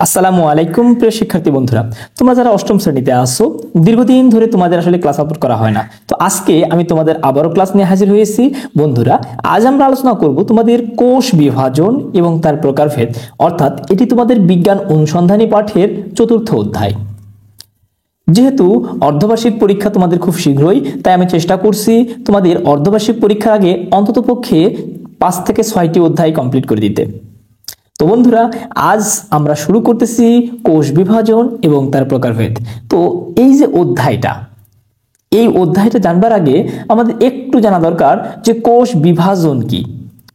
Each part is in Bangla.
আসসালামু আলাইকুম প্রিয় শিক্ষার্থী বন্ধুরা, তোমরা যারা অষ্টম শ্রেণীতে আসো, দীর্ঘদিন ধরে তোমাদের আসলে ক্লাস আপলোড করা হয় না। তো আজকে আমি তোমাদের আবারও ক্লাস নিয়ে হাজির হয়েছি। বন্ধুরা, আজ আমরা আলোচনা করব তোমাদের কোষ বিভাজন এবং তার প্রকারভেদ, অর্থাৎ এটি তোমাদের বিজ্ঞান অনুসন্ধানী পাঠের চতুর্থ অধ্যায়। যেহেতু অর্ধবার্ষিক পরীক্ষা তোমাদের খুব শীঘ্রই, তাই আমি চেষ্টা করছি তোমাদের অর্ধবার্ষিক পরীক্ষার আগে অন্ততপক্ষে 5 থেকে 6টি অধ্যায় কমপ্লিট করে দিতে। তো বন্ধুরা, আজ আমরা শুরু করতেছি কোষ বিভাজন এবং তার প্রকারভেদ। তো এই যে অধ্যায়টা জানবার আগে আমাদের একটু জানা দরকার যে কোষ বিভাজন কি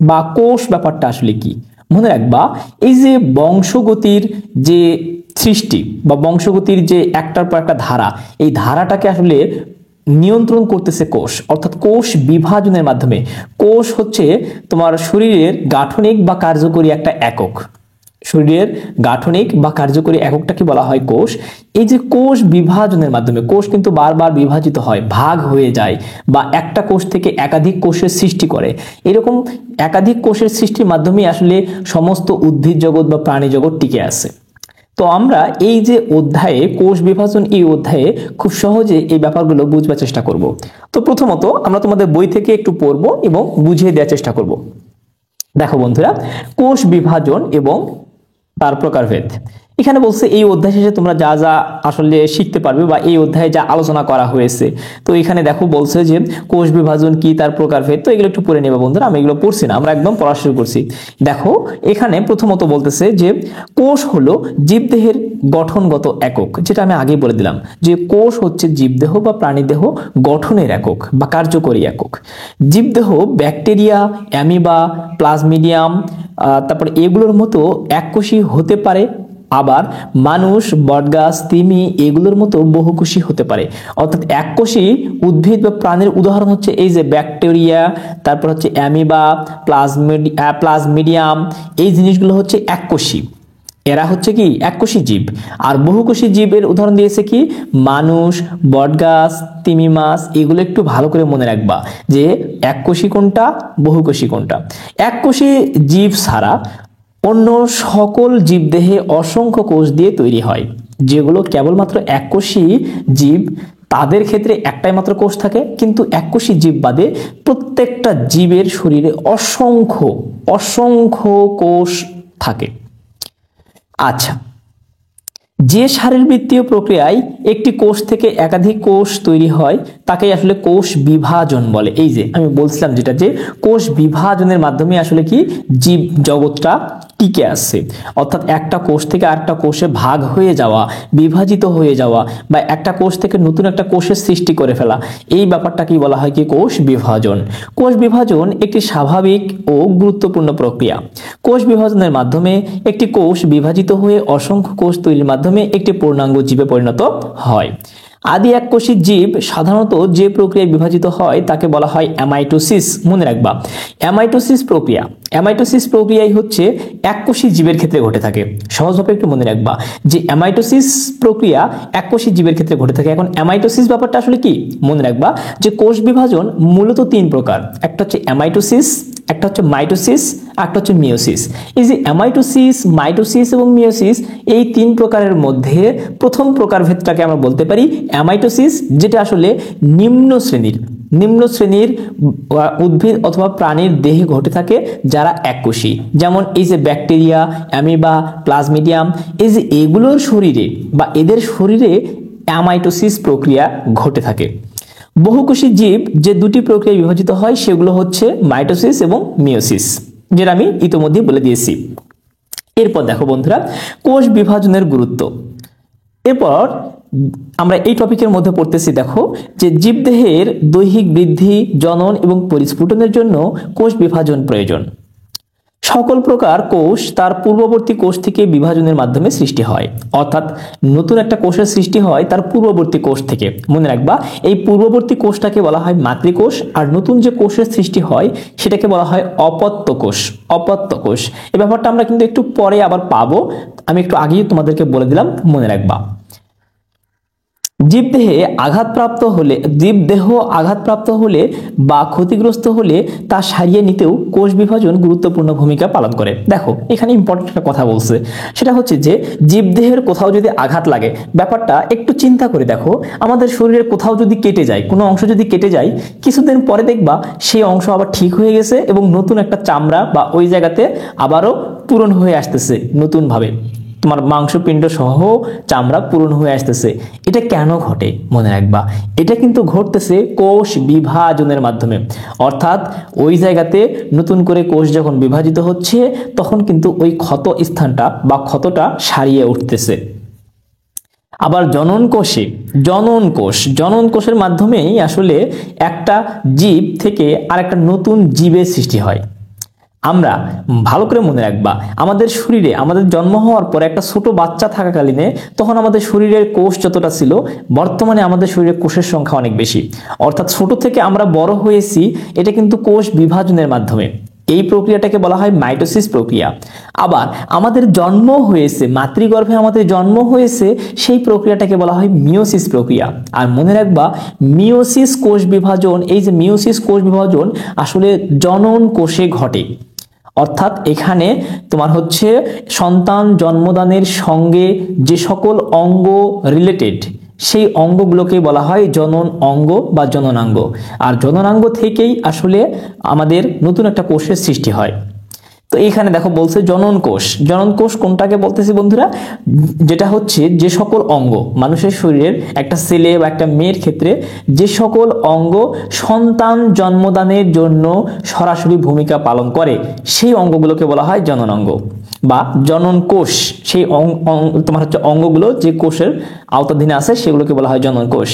বা কোষ ব্যাপারটা আসলে কি। মনে রাখবা, এই যে বংশগতির যে সৃষ্টি বা বংশগতির যে একটার পর একটা ধারা, এই ধারাটাকে আসলে নিয়ন্ত্রণ করতেছে কোষ, অর্থাৎ কোষ বিভাজনের মাধ্যমে। কোষ হচ্ছে তোমার শরীরের গাঠনিক বা কার্যকরী একটা একক। শরীরের গাঠনিক বা কার্যকরী এককটাকে বলা হয় কোষ। এই যে কোষ বিভাজনের মাধ্যমে কোষ কিন্তু বারবার বিভাজিত হয়, ভাগ হয়ে যায়, বা একটা কোষ থেকে একাধিক কোষের সৃষ্টি করে। এরকম একাধিক কোষের সৃষ্টির মাধ্যমে আসলে সমস্ত উদ্ভিদ জগৎ বা প্রাণী জগৎ টিকে আছে। তো আমরা এই যে অধ্যায়ে কোষ বিভাজন, এই অধ্যায়ে খুব সহজে এই ব্যাপারগুলো বুঝবার চেষ্টা করব। তো প্রথমত আমরা তোমাদের বই থেকে একটু পড়বো এবং বুঝিয়ে দেওয়ার চেষ্টা করব। দেখো বন্ধুরা, কোষ বিভাজন এবং তার প্রকারভেদ। এখানে বলছে এই অধ্যায় শেষে তোমরা যা যা আসলে শিখতে পারবে বা এই অধ্যায়ে যা আলোচনা করা হয়েছে। তো এখানে দেখো বলছে যে কোষ বিভাজন কি, তার প্রকারভেদ। তো এগুলো একটু পড়ে নেবে বন্ধুরা, আমি এগুলো পড়ছি না, আমরা একদম পড়া শুরু করছি। দেখো এখানে প্রথমত বলতেছে যে কোষ হলো জীবদেহের গঠনগত একক, যেটা আমি আগেই বলে দিলাম যে কোষ হচ্ছে জীবদেহ বা প্রাণীদেহ গঠনের একক বা কার্যকরী একক। জীবদেহ ব্যাকটেরিয়া, অ্যামিবা, প্লাজমিডিয়াম, তারপর এগুলোর মতো এককোষী হতে পারে। আবার মানুষ, বটগাছ, তিমি এগুলোর মতো বহুকোষী হতে পারে। অর্থাৎ এককোষী উদ্ভিদ বা প্রাণীর উদাহরণ হচ্ছে এই যে ব্যাকটেরিয়া, তারপর হচ্ছে অ্যামিবা, প্লাজমিডিয়াম, এই জিনিসগুলো হচ্ছে এককোষী। এরা হচ্ছে কি এককোষী জীব। আর বহুকোষী জীবের উদাহরণ দিয়েছে কি মানুষ, বটগাছ, তিমি মাছ। এগুলো একটু ভালো করে মনে রাখবা যে এককোষী কোনটা, বহুকোষী কোনটা। এককোষী জীব ছাড়া অন্য সকল জীবদেহে অসংখ্য কোষ দিয়ে তৈরি হয়। যেগুলো কেবলমাত্র এককোষী জীব, তাদের ক্ষেত্রে একটাই মাত্র কোষ থাকে, কিন্তু এককোষী জীব বাদে প্রত্যেকটা জীবের শরীরে অসংখ্য অসংখ্য কোষ থাকে। আচ্ছা, যে শারীরবৃত্তীয় প্রক্রিয়ায় একটি কোষ থেকে একাধিক কোষ তৈরি হয় তাকে আসলে কোষ বিভাজন বলে। এই যে আমি বলছিলাম যেটা, যে কোষ বিভাজনের মাধ্যমে আসলে কি জীব জগৎটা টিকে আছে। অর্থাৎ একটা কোষ থেকে আরেকটা কোষে ভাগ হয়ে যাওয়া, বিভাজিত হয়ে যাওয়া, বা একটা কোষ থেকে নতুন একটা কোষের সৃষ্টি করে ফেলা, এই ব্যাপারটা কি বলা হয় কি কোষ বিভাজন। কোষ বিভাজন একটি স্বাভাবিক ও গুরুত্বপূর্ণ প্রক্রিয়া। কোষ বিভাজনের মাধ্যমে একটি কোষ বিভাজিত হয়ে অসংখ্য কোষ তৈরির মাধ্যমে একটি পূর্ণাঙ্গ জীবে পরিণত হয়। আদি এককোষী জীব সাধারণত যে প্রক্রিয়ায় বিভাজিত হয় তাকে বলা হয় অ্যামাইটোসিস। মনে রাখবা, অ্যামাইটোসিস প্রক্রিয়াই হচ্ছে এককোষী জীবের ক্ষেত্রে ঘটে থাকে। সহজভাবে একটু মনে রাখবা যে অ্যামাইটোসিস প্রক্রিয়া এককোষী জীবের ক্ষেত্রে ঘটে থাকে। এখন অ্যামাইটোসিস ব্যাপারটা আসলে কি মনে রাখবা যে কোষ বিভাজন মূলত 3 প্রকার। একটা হচ্ছে অ্যামাইটোসিস, একটা হচ্ছে মাইটোসিস, একটা হচ্ছে মিওসিস। এই যে অ্যামাইটোসিস, মাইটোসিস এবং মিওসিস, এই 3 প্রকারের মধ্যে প্রথম প্রকারভেদটাকে আমরা বলতে পারি অ্যামাইটোসিস, যেটা আসলে নিম্ন শ্রেণীর উদ্ভিদ অথবা প্রাণীর দেহে ঘটে থাকে যারা এককোষী। যেমন এই যে ব্যাকটেরিয়া, অ্যামিবা, প্লাজমিডিয়াম, এই যে এগুলোর শরীরে বা এদের শরীরে অ্যামাইটোসিস প্রক্রিয়া ঘটে থাকে। বহুকোষী জীব যে 2টি প্রক্রিয়ায় বিভাজিত হয় সেগুলো হচ্ছে মাইটোসিস এবং মিওসিস, যেটা আমি ইতিমধ্যে বলে দিয়েছি। এরপর দেখো বন্ধুরা, কোষ বিভাজনের গুরুত্ব। এরপর আমরা এই টপিকের মধ্যে পড়তেছি, দেখো যে জীবদেহের দৈহিক বৃদ্ধি, জনন এবং পরিস্ফুটনের জন্য কোষ বিভাজন প্রয়োজন। সকল প্রকার কোষ তার পূর্ববর্তী কোষ থেকে বিভাজনের মাধ্যমে সৃষ্টি হয়। অর্থাৎ নতুন একটা কোষের সৃষ্টি হয় তার পূর্ববর্তী কোষ থেকে। মনে রাখবা, এই পূর্ববর্তী কোষটাকে বলা হয় মাতৃকোষ, আর নতুন যে কোষের সৃষ্টি হয় সেটাকে বলা হয় অপত্য কোষ। এই ব্যাপারটা আমরা কিন্তু একটু পরে আবার পাবো, আমি একটু আগেই তোমাদেরকে বলে দিলাম, মনে রাখবা। জীবদেহ আঘাতপ্রাপ্ত হলে বা ক্ষতিগ্রস্ত হলে তা সারিয়ে নিতেও কোষ বিভাজন গুরুত্বপূর্ণ ভূমিকা পালন করে। দেখো এখানে ইম্পর্টেন্ট একটা কথা বলছে, সেটা হচ্ছে যে জীবদেহের কোথাও যদি আঘাত লাগে, ব্যাপারটা একটু চিন্তা করে দেখো, আমাদের শরীরের কোথাও যদি কেটে যায়, কোনো অংশ যদি কেটে যায়, কিছুদিন পরে দেখবা সেই অংশ আবার ঠিক হয়ে গেছে এবং নতুন একটা চামড়া বা ওই জায়গাতে আবারও পূরণ হয়ে আসতেছে নতুন ভাবে, তোমার মাংসপিণ্ড সহ চামড়া পূরণ হয়ে আসতেছে। এটা কেন ঘটে মনে রাখবা, এটা কিন্তু ঘটতেছে কোষ বিভাজনের মাধ্যমে। অর্থাৎ ওই জায়গাতে নতুন করে কোষ যখন বিভাজিত হচ্ছে, তখন কিন্তু ওই ক্ষত স্থানটা বা ক্ষতটা সারিয়ে উঠতেছে। আবার জনন কোষের মাধ্যমেই আসলে একটা জীব থেকে আরেকটা নতুন জীবের সৃষ্টি হয়। আমরা ভালো করে মনে রাখবা, আমাদের শরীরে আমাদের জন্ম হওয়ার পর একটা ছোট বাচ্চা থাকাকালীনে তখন আমাদের শরীরের কোষ যতটা ছিল, বর্তমানে আমাদের শরীরের কোষের সংখ্যা অনেক বেশি। অর্থাৎ ছোট থেকে আমরা বড় হয়েছি, এটা কিন্তু কোষ বিভাজনের মাধ্যমে। এই প্রক্রিয়াটাকে বলা হয় মাইটোসিস প্রক্রিয়া। আবার আমাদের জন্ম হয়েছে, মাতৃগর্ভে আমাদের জন্ম হয়েছে, সেই প্রক্রিয়াটাকে বলা হয় মিওসিস প্রক্রিয়া। আর মনে রাখবা, মিওসিস কোষ বিভাজন, এই যে মিওসিস কোষ বিভাজন আসলে জনন কোষে ঘটে। অর্থাৎ এখানে তোমার হচ্ছে সন্তান জন্মদানের সঙ্গে যে সকল অঙ্গ রিলেটেড, সেই অঙ্গগুলোকে বলা হয় জনন অঙ্গ বা জননাঙ্গ। আর জননাঙ্গ থেকেই আসলে আমাদের নতুন একটা কোষের সৃষ্টি হয়। তো এখানে দেখো বলছে জনন কোষ কোনটাকে বলতেছি বন্ধুরা, যেটা হচ্ছে যে সকল অঙ্গ মানুষের শরীরের, একটা ছেলে বা একটা মেয়ের ক্ষেত্রে যে সকল অঙ্গ সন্তান জন্মদানের জন্য সরাসরি ভূমিকা পালন করে, সেই অঙ্গগুলোকে বলা হয় জননাঙ্গ বা জনন কোষ। সেই তোমার হচ্ছে অঙ্গগুলো যে কোষের আওতাধীনে আছে, সেগুলোকে বলা হয় জনন কোষ।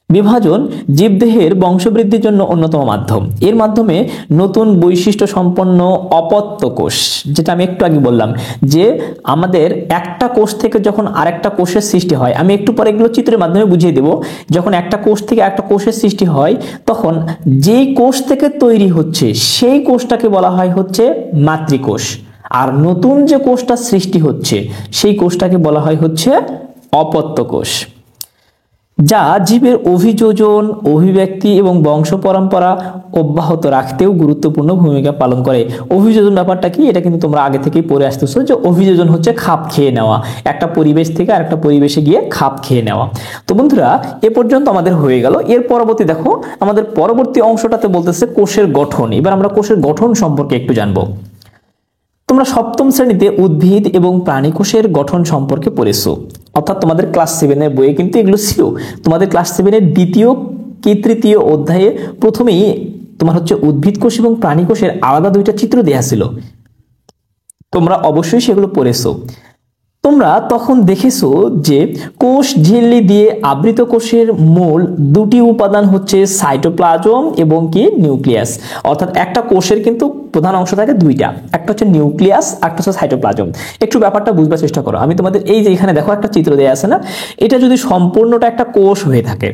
বিভাজন জীবদেহের বংশবৃদ্ধির জন্য অন্যতম মাধ্যম। এর মাধ্যমে নতুন বৈশিষ্ট্য সম্পন্ন অপত্য কোষ, যেটা আমি একটু আগে বললাম যে আমাদের একটা কোষ থেকে যখন আরেকটা কোষের সৃষ্টি হয়, আমি একটু পরে এগুলো চিত্রের মাধ্যমে বুঝিয়ে দেব। যখন একটা কোষ থেকে একটা কোষের সৃষ্টি হয়, তখন যেই কোষ থেকে তৈরি হচ্ছে সেই কোষটাকে বলা হয় হচ্ছে মাতৃকোষ। আর নতুন যে কোষটা সৃষ্টি হচ্ছে সেই কোষটাকে বলা হয় হচ্ছে অপত্য কোষ, যা জীবের অভিযোজন, অভিব্যক্তি এবং বংশ পরম্পরা অব্যাহত রাখতেও গুরুত্বপূর্ণ ভূমিকা পালন করে। অভিযোজন ব্যাপারটা কি, এটা কিন্তু তোমরা আগে থেকেই পড়ে আসতেছো যে অভিযোজন হচ্ছে খাপ খেয়ে নেওয়া, একটা পরিবেশ থেকে আরেকটা পরিবেশে গিয়ে খাপ খেয়ে নেওয়া। তো বন্ধুরা এ পর্যন্ত আমাদের হয়ে গেল। এর পরবর্তী দেখো, আমাদের পরবর্তী অংশটাতে বলতেছে কোষের গঠন। এবার আমরা কোষের গঠন সম্পর্কে একটু জানবো। তোমরা সপ্তম শ্রেণীতে উদ্ভিদ এবং প্রাণী কোষের গঠন সম্পর্কে পড়েছো, অর্থাৎ তোমাদের ক্লাস 7-এর বইয়ে কিন্তু এগুলো ছিল। তোমাদের ক্লাস 7-এর দ্বিতীয় কি তৃতীয় অধ্যায়ে প্রথমেই তোমার হচ্ছে উদ্ভিদ কোষ এবং প্রাণী কোষের আলাদা দুইটা চিত্র দেয়া ছিল, তোমরা অবশ্যই সেগুলো পড়েছো। তোমরা তখন দেখেছো যে কোষ ঝিল্লি দিয়ে আবৃত কোষের মূল দুটি উপাদান হচ্ছে সাইটোপ্লাজম এবং কি নিউক্লিয়াস। অর্থাৎ একটা কোষের কিন্তু প্রধান অংশ থাকে দুইটা, একটা হচ্ছে নিউক্লিয়াস, একটা হচ্ছে সাইটোপ্লাজম। একটু ব্যাপারটা বুঝবার চেষ্টা করো। আমি তোমাদের এই যে এখানে দেখো একটা চিত্র দেয়া আছে না, এটা যদি সম্পূর্ণটা একটা কোষ হয়ে থাকে,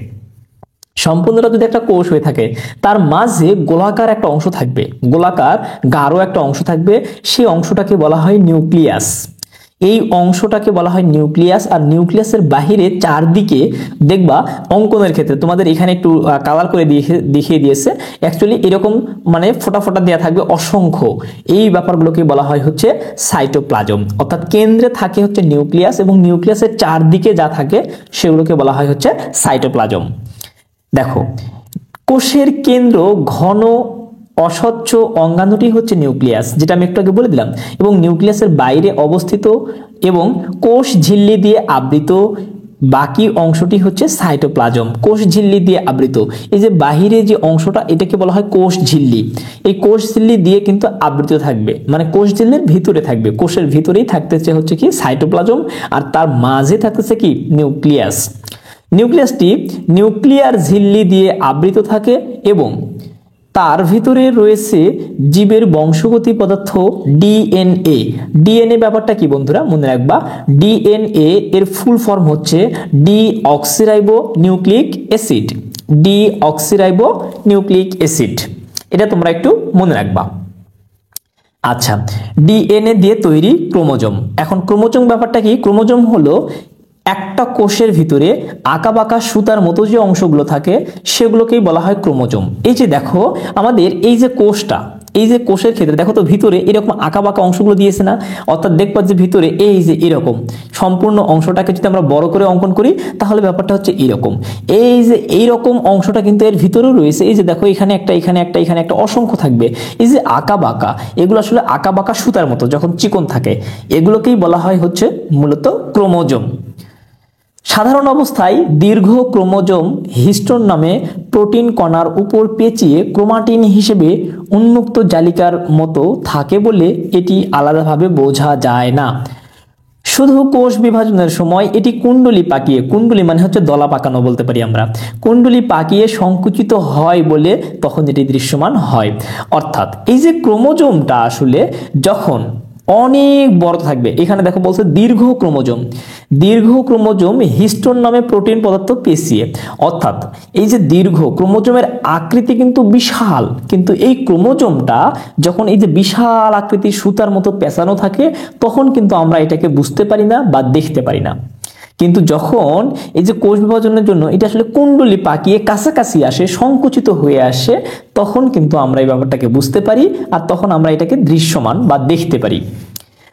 সম্পূর্ণটা যদি একটা কোষ হয়ে থাকে, তার মাঝে গোলাকার একটা অংশ থাকবে, গোলাকার গাঢ় একটা অংশ থাকবে, সেই অংশটাকে বলা হয় নিউক্লিয়াস। এই অংশটাকে বলা হয় নিউক্লিয়াস। আর নিউক্লিয়াসের বাহিরে চারদিকে দেখবা অঙ্কনের ক্ষেত্রে তোমাদের এখানে একটু কালার করে দেখিয়ে দিয়েছে, অ্যাকচুয়ালি এরকম মানে ফোটা ফোটা দেওয়া থাকবে অসংখ্য। এই ব্যাপারগুলোকে বলা হয় হচ্ছে সাইটোপ্লাজম। অর্থাৎ কেন্দ্রে থাকে হচ্ছে নিউক্লিয়াস এবং নিউক্লিয়াসের চারদিকে যা থাকে সেগুলোকে বলা হয় হচ্ছে সাইটোপ্লাজম। দেখো কোষের কেন্দ্র ঘন অস্বচ্ছ অঙ্গাণুটি হচ্ছে নিউক্লিয়াস, যেটা আমি একটু আগে বলে দিলাম, এবং নিউক্লিয়াসের বাইরে অবস্থিত এবং কোষ ঝিল্লি দিয়ে আবৃত বাকি অংশটি হচ্ছে সাইটোপ্লাজম। কোষ ঝিল্লি দিয়ে আবৃত, এই যে বাহিরে যে অংশটা এটাকে বলা হয় কোষ ঝিল্লি। এই কোষ ঝিল্লি দিয়ে কিন্তু আবৃত থাকবে, মানে কোষ ঝিল্লির ভিতরে থাকবে, কোষের ভিতরেই থাকতেছে হচ্ছে কি সাইটোপ্লাজম, আর তার মাঝে থাকতেছে কি নিউক্লিয়াস। নিউক্লিয়াসটি নিউক্লিয়ার ঝিল্লি দিয়ে আবৃত থাকে এবং তার ভিতরে রয়েছে জীবের বংশগতি পদার্থ ডিএনএ। ডিএনএ ব্যাপারটা কি বন্ধুরা মনে রাখবা, ডিএনএ এর ফুল ফর্ম হচ্ছে deoxyribo nucleic acid. Deoxyribo nucleic acid, এটা তোমরা একটু মনে রাখবা। আচ্ছা, ডিএনএ দিয়ে তৈরি ক্রোমোজোম। এখন ক্রোমোজোম ব্যাপারটা কি, ক্রোমোজোম হলো একটা কোষের ভিতরে আঁকাবাঁকা সুতার মতো যে অংশগুলো থাকে সেগুলোকেই বলা হয় ক্রোমোজোম। এই যে দেখো আমাদের এই যে কোষটা, এই যে কোষের ক্ষেত্রে দেখো তো ভিতরে এরকম আঁকাবাঁকা অংশগুলো দিয়েছে না, অর্থাৎ দেখবা যে ভিতরে এই যে এরকম সম্পূর্ণ অংশটাকে যদি আমরা বড় করে অঙ্কন করি তাহলে ব্যাপারটা হচ্ছে এরকম। এই যে এইরকম অংশটা কিন্তু এর ভিতরেও রয়েছে। এই যে দেখো এখানে একটা, এখানে একটা, এখানে একটা, অসংখ্য থাকবে। এই যে আঁকাবাঁকা, এগুলো আসলে আঁকাবাঁকা সুতার মতো যখন চিকন থাকে, এগুলোকেই বলা হয় হচ্ছে মূলত ক্রোমোজোম। সাধারণ অবস্থায় দীর্ঘ ক্রোমোজোম হিস্টোন নামে প্রোটিন কণার উপর পেঁচিয়ে ক্রোমাটিন হিসেবে উন্মুক্ত জালিকার মতো থাকে বলে এটি আলাদাভাবে বোঝা যায় না। শুধু কোষ বিভাজনের সময় এটি কুণ্ডলী পাকিয়ে, কুণ্ডলী মানে হচ্ছে দলা পাকানো বলতে পারি আমরা, কুণ্ডলী পাকিয়ে সংকুচিত হয় বলে তখন এটি দৃশ্যমান হয়। অর্থাৎ এই যে ক্রোমোজোমটা আসলে যখন অনেক বড় থাকবে, এখানে দেখো বলছে দীর্ঘ ক্রোমোজোম, দীর্ঘ ক্রোমোজোম হিস্টোন নামে প্রোটিন পদার্থ পেঁচিয়ে, অর্থাৎ এই যে দীর্ঘ ক্রোমোজোমের আকৃতি কিন্তু বিশাল, কিন্তু এই ক্রোমোজোমটা যখন এই যে বিশাল আকৃতির সুতার মতো পেঁচানো থাকে তখন কিন্তু আমরা এটাকে বুঝতে পারি না বা দেখতে পারি না। কিন্তু যখন এই যে কোষ বিভাজনের জন্য এটা আসলে কুণ্ডলী পাকিয়ে কাছাকাছি আসে, সংকুচিত হয়ে আসে, তখন কিন্তু আমরা এই ব্যাপারটাকে বুঝতে পারি আর তখন আমরা এটাকে দৃশ্যমান বা দেখতে পারি।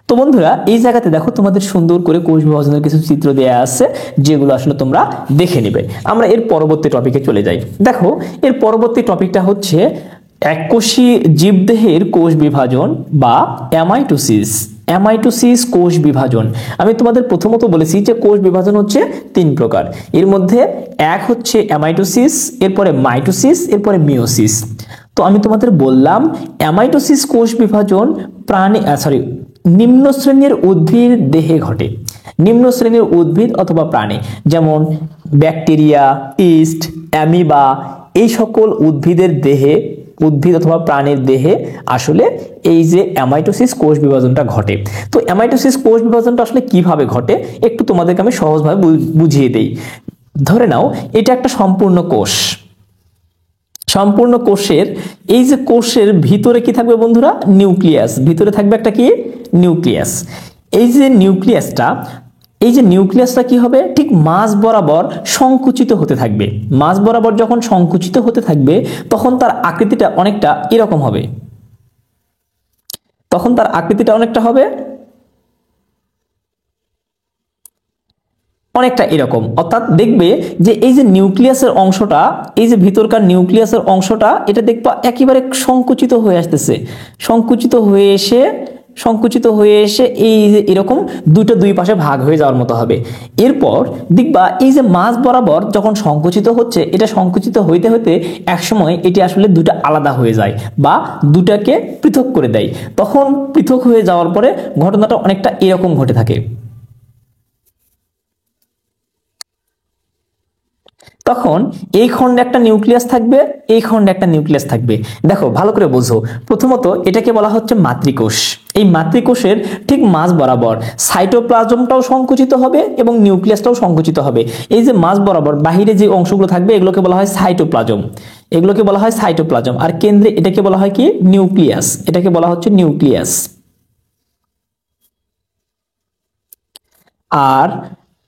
তো বন্ধুরা এই জায়গাতে দেখো তোমাদের সুন্দর করে কোষ বিভাজনের কিছু চিত্র দেয়া আছে যেগুলো আসলে তোমরা দেখে নেবে। আমরা এর পরবর্তী টপিকে চলে যাই। দেখো এর পরবর্তী টপিকটা হচ্ছে এককোষী জীবদেহের কোষ বিভাজন বা অ্যামাইটোসিস। অ্যামাইটোসিস কোষ বিভাজন। আমি তোমাদের প্রথমত বলেছি যে কোষ বিভাজন হচ্ছে 3 প্রকার। এর মধ্যে এক হচ্ছে অ্যামাইটোসিস, এরপরে মাইটোসিস, এরপরে মিওসিস। তো আমি তোমাদের বললাম অ্যামাইটোসিস কোষ বিভাজন নিম্ন শ্রেণীর উদ্ভিদ দেহে ঘটে। নিম্ন শ্রেণীর উদ্ভিদ অথবা প্রাণী যেমন ব্যাকটেরিয়া, ইস্ট, অ্যামিবা, এই সকল উদ্ভিদের দেহে, উদ্ভিদ অথবা প্রাণীর দেহে আসলে এই যে অ্যামাইটোসিস কোষ বিভাজনটা ঘটে। তো অ্যামাইটোসিস কোষ বিভাজনটা আসলে কিভাবে ঘটে একটু তোমাদেরকে আমি সহজভাবে বুঝিয়ে দেই। ধরে নাও এটা একটা সম্পূর্ণ কোষ। সম্পূর্ণ কোষের এই যে কোষের ভিতরে কি থাকবে বন্ধুরা? নিউক্লিয়াস। ভিতরে থাকবে একটা কি? নিউক্লিয়াস। এই যে নিউক্লিয়াসটা, এই যে নিউক্লিয়াসটা কি হবে? ঠিক মাঝ বরাবর সংকুচিত হতে থাকবে। মাঝ বরাবর যখন সংকুচিত হতে থাকবে তখন তার আকৃতিটা অনেকটা এরকম হবে। তখন তার আকৃতিটা অনেকটা হবে অনেকটা এরকম। অর্থাৎ দেখবে যে এই যে নিউক্লিয়াসের অংশটা, এই যে ভিতরকার নিউক্লিয়াসের অংশটা, এটা দেখবা একেবারে সংকুচিত হয়ে আসতেছে। সংকুচিত হয়ে এসে এই যে এরকম দুই পাশে ভাগ হয়ে যাওয়ার মতো হবে। এরপর দেখবা এই যে মাঝ বরাবর যখন সংকুচিত হচ্ছে, এটা সংকুচিত হইতে হইতে একসময় এটি আসলে দুটা আলাদা হয়ে যায় বা দুটাকে পৃথক করে দেয়। তখন পৃথক হয়ে যাওয়ার পরে ঘটনাটা অনেকটা এরকম ঘটে থাকে। তখন এই খণ্ডে একটা নিউক্লিয়াস থাকবে, এই খণ্ডে একটা নিউক্লিয়াস থাকবে। দেখো ভালো করে বোঝো। প্রথমত এটাকে বলা হচ্ছে মাতৃকোষ। এই মাতৃকোষের ঠিক মাঝ বরাবর সাইটোপ্লাজমটাও সংকুচিত হবে এবং নিউক্লিয়াসটাও সংকুচিত হবে। এই যে মাঝ বরাবর বাহিরে যে অংশগুলো থাকবে এগুলোকে বলা হয় সাইটোপ্লাজম। এগুলোকে বলা হয় সাইটোপ্লাজম। আর কেন্দ্রে এটাকে বলা হয় কি? নিউক্লিয়াস। এটাকে বলা হচ্ছে নিউক্লিয়াস। আর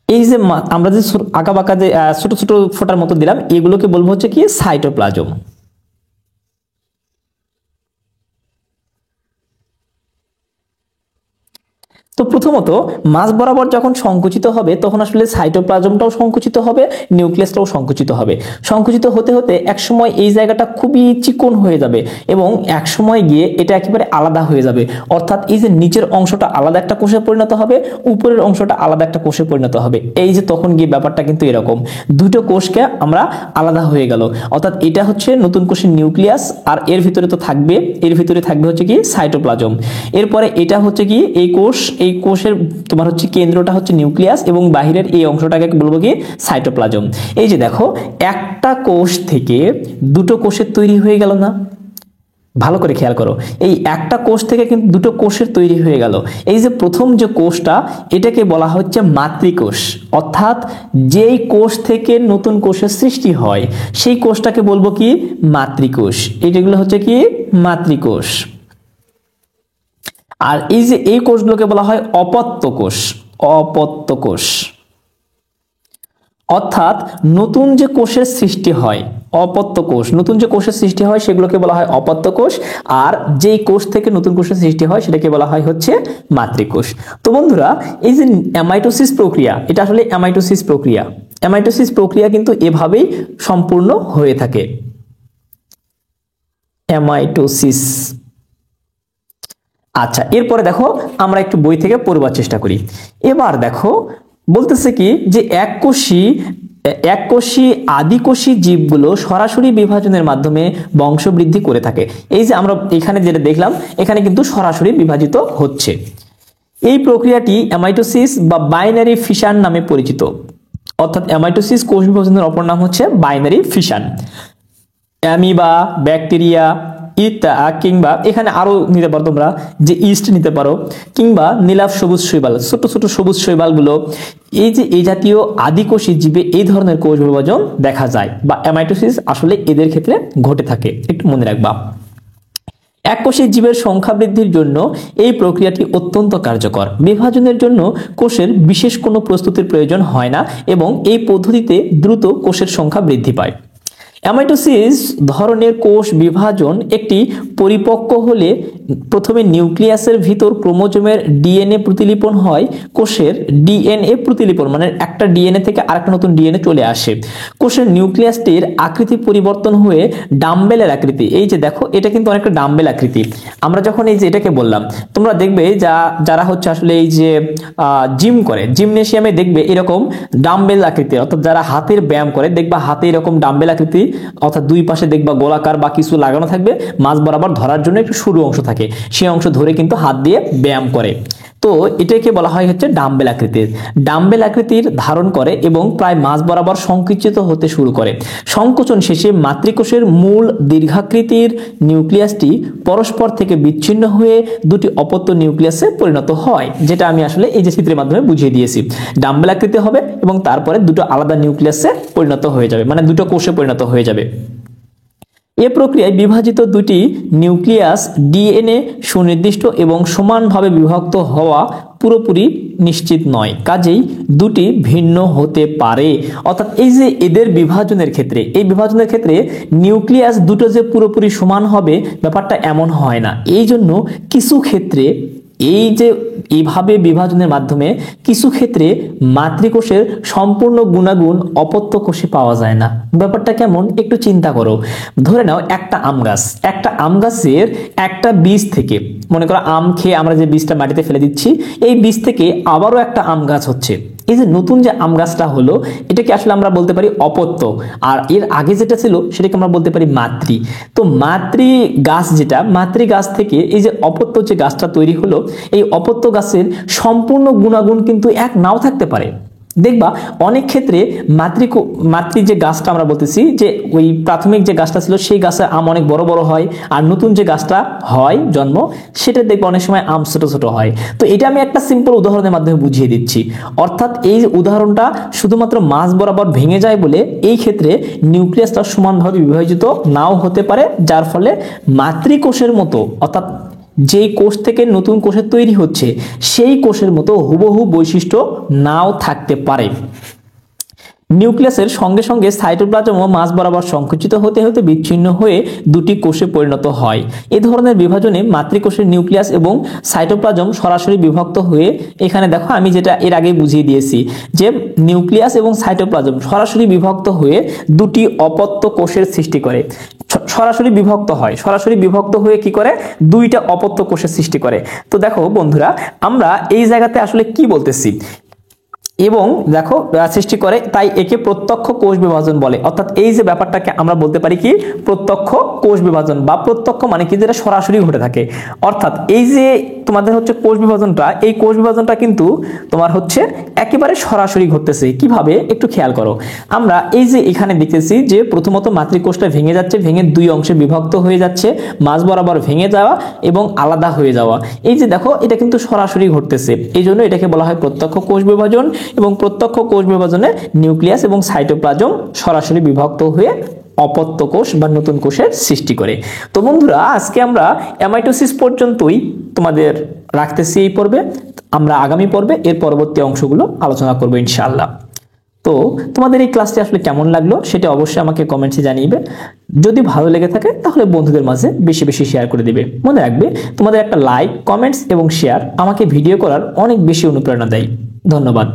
এই যে আমরা যে আঁকাবাঁকা যে ছোট ছোট ফোঁটার মতো দিলাম, এগুলোকে বলবো হচ্ছে কি? সাইটোপ্লাজম। তো প্রথমত মাঝ বরাবর যখন সংকুচিত হবে তখন আসলে সাইটোপ্লাজমটাও সংকুচিত হবে, নিউক্লিয়াসটাও সংকুচিত হবে। সংকুচিত হতে হতে একসময় এই জায়গাটা খুবই চিকন হয়ে যাবে এবং একসময় গিয়ে এটা একেবারে আলাদা হয়ে যাবে। অর্থাৎ এই যে নিচের অংশটা আলাদা একটা কোষে পরিণত হবে, উপরের অংশটা আলাদা একটা কোষে পরিণত হবে। এই যে তখন গিয়ে ব্যাপারটা কিন্তু এরকম, দুটো কোষকে আমরা আলাদা হয়ে গেল। অর্থাৎ এটা হচ্ছে নতুন কোষের নিউক্লিয়াস আর এর ভিতরে তো থাকবে, এর ভিতরে থাকবে হচ্ছে কি? সাইটোপ্লাজম। এরপরে এটা হচ্ছে কি? এই কোষ, এই কোষের তোমার হচ্ছে কেন্দ্রটা হচ্ছে নিউক্লিয়াস এবং বাহিরের এই অংশটাকে বলবো কি? সাইটোপ্লাজম। এই যে দেখো একটা কোষ থেকে দুটো কোষের তৈরি হয়ে গেল না? ভালো করে খেয়াল করো, এই একটা কোষ থেকে কিন্তু দুটো কোষের তৈরি হয়ে গেল। এই যে প্রথম যে কোষটা, এটাকে বলা হচ্ছে মাতৃকোষ। অর্থাৎ যেই কোষ থেকে নতুন কোষের সৃষ্টি হয় সেই কোষটাকে বলবো কি? মাতৃকোষ। এইগুলো হচ্ছে কি? মাতৃকোষ। আর এই যে এই কোষগুলোকে বলা হয় অপত্য কোষ। অপত্য কোষ। অর্থাৎ নতুন যে কোষের সৃষ্টি হয় অপত্য কোষ, নতুন যে কোষের সৃষ্টি হয় সেগুলোকে বলা হয় অপত্য কোষ, আর যেই কোষ থেকে নতুন কোষের সৃষ্টি হয় সেটাকে বলা হয় হচ্ছে মাতৃকোষ। তো বন্ধুরা, এই যে অ্যামাইটোসিস প্রক্রিয়া, এটা আসলে অ্যামাইটোসিস প্রক্রিয়া। অ্যামাইটোসিস প্রক্রিয়া কিন্তু এভাবেই সম্পূর্ণ হয়ে থাকে, অ্যামাইটোসিস। আচ্ছা, এরপরে দেখো আমরা একটু বই থেকে পড়বার চেষ্টা করি। এবার দেখো বলতেছে কি যে এককোষী আদিকোষী জীবগুলো সরাসরি বিভাজনের মাধ্যমে বংশবৃদ্ধি করে থাকে। এই যে আমরা এখানে যেটা দেখলাম, এখানে কিন্তু সরাসরি বিভাজিত হচ্ছে। এই প্রক্রিয়াটি অ্যামাইটোসিস বা বাইনারি ফিশন নামে পরিচিত। অর্থাৎ অ্যামাইটোসিস কোষ বিভাজনের অপর নাম হচ্ছে বাইনারি ফিশন। অ্যামিবা, ব্যাকটেরিয়া কিংবা এখানে আরো নিতে পারো তোমরা, যে ইস্ট নিতে পারো, কিংবা নীলাভ সবুজ শৈবাল, ছোট ছোট সবুজ শৈবালগুলো, এই যে এই জাতীয় আদিকোষী জীবে এই ধরনের কোষ বিভাজন দেখা যায়, বা অ্যামাইটোসিস আসলে এদের ক্ষেত্রে ঘটে থাকে, একটু মনে রাখবা। এককোষী জীবের সংখ্যা বৃদ্ধির জন্য এই প্রক্রিয়াটি অত্যন্ত কার্যকর। বিভাজনের জন্য কোষের বিশেষ কোনো প্রস্তুতির প্রয়োজন হয় না এবং এই পদ্ধতিতে দ্রুত কোষের সংখ্যা বৃদ্ধি পায়। অ্যামাইটোসিস ধরনের কোষ বিভাজন একটি পরিপক্ক হলে প্রথমে নিউক্লিয়াসের ভিতর ক্রোমোজোমের ডিএনএ প্রতিলিপন হয়। কোষের ডিএনএ প্রতিলিপন মানে একটা ডিএনএ থেকে আরেকটা নতুন ডিএনএ চলে আসে। কোষের নিউক্লিয়াসটির আকৃতি পরিবর্তন হয়ে ডাম্বেলের আকৃতি, এই যে দেখো এটা কিন্তু অনেকটা ডাম্বেল আকৃতি। আমরা যখন এই যে এটাকে বললাম, তোমরা দেখবে যারা হচ্ছে আসলে এই যে জিম করে, জিমনেশিয়ামে দেখবে এরকম ডাম্বেল আকৃতির, অর্থাৎ যারা হাতের ব্যায়াম করে দেখবা হাতে এরকম ডাম্বেল আকৃতি, অর্থাৎ দুই পাশে দেখবা গোলাকার বা কিছু লাগানো থাকবে, মাঝ বরাবর ধরার জন্য একটু সরু অংশ থাকে, সেই অংশ ধরে কিন্তু হাত দিয়ে ব্যায়াম করে। তো এটাকে বলা হয় হচ্ছে ডাম্বেল আকৃতির। ডাম্বেল আকৃতির ধারণ করে এবং প্রায় মাঝ বরাবর সংকুচিত হতে শুরু করে। সংকোচন শেষে মাতৃকোষের মূল দীর্ঘাকৃতির নিউক্লিয়াসটি পরস্পর থেকে বিচ্ছিন্ন হয়ে দুটি অপত্য নিউক্লিয়াসে পরিণত হয়, যেটা আমি আসলে এই যে চিত্রের মাধ্যমে বুঝিয়ে দিয়েছি। ডাম্বেল আকৃতি হবে এবং তারপরে দুটো আলাদা নিউক্লিয়াসে পরিণত হয়ে যাবে, মানে দুটো কোষে পরিণত হয়ে যাবে। এ প্রক্রিয়ায় বিভাজিত দুটি নিউক্লিয়াস ডিএনএ সুনির্দিষ্ট এবং সমানভাবে বিভক্ত হওয়া পুরোপুরি নিশ্চিত নয়, কাজেই দুটি ভিন্ন হতে পারে। অর্থাৎ এই যে এদের বিভাজনের ক্ষেত্রে, এই বিভাজনের ক্ষেত্রে নিউক্লিয়াস দুটো যে পুরোপুরি সমান হবে ব্যাপারটা এমন হয় না। এই জন্য কিছু ক্ষেত্রে এই যে এইভাবে বিভাজনের মাধ্যমে কিছু ক্ষেত্রে মাতৃকোষের সম্পূর্ণ গুণাগুণ অপত্য কোষে পাওয়া যায় না। ব্যাপারটা কেমন একটু চিন্তা করো। ধরে নাও একটা আম গাছের একটা বীজ থেকে, মনে করো আম খেয়ে আমরা যে বীজটা মাটিতে ফেলে দিচ্ছি, এই বীজ থেকে আবারও একটা আম গাছ হচ্ছে। এই যে নতুন যে আম গাছটা হলো, এটাকে আসলে আমরা বলতে পারি অপত্য, আর এর আগে যেটা ছিল সেটাকে আমরা বলতে পারি মাতৃ। তো মাতৃ গাছ থেকে এই যে অপত্য যে গাছটা তৈরি হলো, এই অপত্য গাছের সম্পূর্ণ গুণাগুণ কিন্তু এক নাও থাকতে পারে। দেখবা অনেক ক্ষেত্রে মাতৃ যে গাছটা আমরা বলতেছি, যে ওই প্রাথমিক যে গাছটা ছিল সেই গাছের আম অনেক বড় বড় হয়, আর নতুন যে গাছটা হয় জন্ম, সেটা দেখবা অনেক সময় আম ছোট ছোট হয়। তো এটা আমি একটা সিম্পল উদাহরণের মাধ্যমে বুঝিয়ে দিচ্ছি। অর্থাৎ এই উদাহরণটা শুধুমাত্র মাঝ বরাবর ভেঙে যায় বলে এই ক্ষেত্রে নিউক্লিয়াসটা সমানভাবে বিভাজিত নাও হতে পারে, যার ফলে মাতৃকোষের মতো, অর্থাৎ যেই কোষ থেকে নতুন কোষের তৈরি হচ্ছে সেই কোষের মতো হুবহু বৈশিষ্ট্য নাও থাকতে পারে। নিউক্লিয়াসের সঙ্গে সঙ্গে সাইটোপ্লাজমও মাঝ বরাবর সংকুচিত হতে হতে বিচ্ছিন্ন হয়ে দুটি কোষে পরিণত হয়। এ ধরনের বিভাজনে মাতৃকোষের নিউক্লিয়াস এবং সাইটোপ্লাজম সরাসরি বিভক্ত হয়ে, এখানে দেখো আমি যেটা এর আগে বুঝিয়ে দিয়েছি যে নিউক্লিয়াস এবং সাইটোপ্লাজম সরাসরি বিভক্ত হয়ে দুটি অপত্য কোষের সৃষ্টি করে। সরাসরি বিভক্ত হয়ে কি করে, দুইটা অপত্য কোষের সৃষ্টি করে। তো দেখো বন্ধুরা, আমরা এই জায়গাতে আসলে কি বলতেছি, এবং দেখো সৃষ্টি করে, তাই একে প্রত্যক্ষ কোষ বিভাজন বলে। অর্থাৎ এই যে ব্যাপারটাকে আমরা বলতে পারি কি প্রত্যক্ষ কোষ বিভাজন, বা প্রত্যক্ষ মানে কি যেটা সরাসরি ঘটে থাকে। অর্থাৎ এই যে তোমাদের হচ্ছে কোষ বিভাজনটা, এই কোষ বিভাজনটা কিন্তু তোমার হচ্ছে একেবারে সরাসরি ঘটতেছে। কিভাবে একটু খেয়াল করো। আমরা এই যে এখানে দেখতেছি যে প্রথমত মাতৃকোষটা ভেঙে যাচ্ছে, ভেঙে দুই অংশে বিভক্ত হয়ে যাচ্ছে, মাঝ বরাবর ভেঙে যাওয়া এবং আলাদা হয়ে যাওয়া। এই যে দেখো এটা কিন্তু সরাসরি ঘটতেছে, এই জন্য এটাকে বলা হয় প্রত্যক্ষ কোষ বিভাজন। এবং প্রত্যক্ষ কোষ বিভাজনে নিউক্লিয়াস এবং সাইটোপ্লাজম সরাসরি বিভক্ত হয়ে অপত্য কোষ বা নতুন কোষের সৃষ্টি করে। তো বন্ধুরা, আজকে আমরা অ্যামাইটোসিস পর্যন্তই তোমাদের রাখতেছি এই পর্বে। আমরা আগামী পর্বে এর পরবর্তী অংশগুলো আলোচনা করবো ইনশাআল্লাহ। তো তোমাদের এই ক্লাসটি আসলে কেমন লাগলো সেটা অবশ্যই আমাকে কমেন্টসে জানিয়ে। যদি ভালো লেগে থাকে তাহলে বন্ধুদের মাঝে বেশি বেশি শেয়ার করে দিবে। মনে রাখবে তোমাদের একটা লাইক, কমেন্টস এবং শেয়ার আমাকে ভিডিও করার অনেক বেশি অনুপ্রেরণা দেয়। ধন্যবাদ।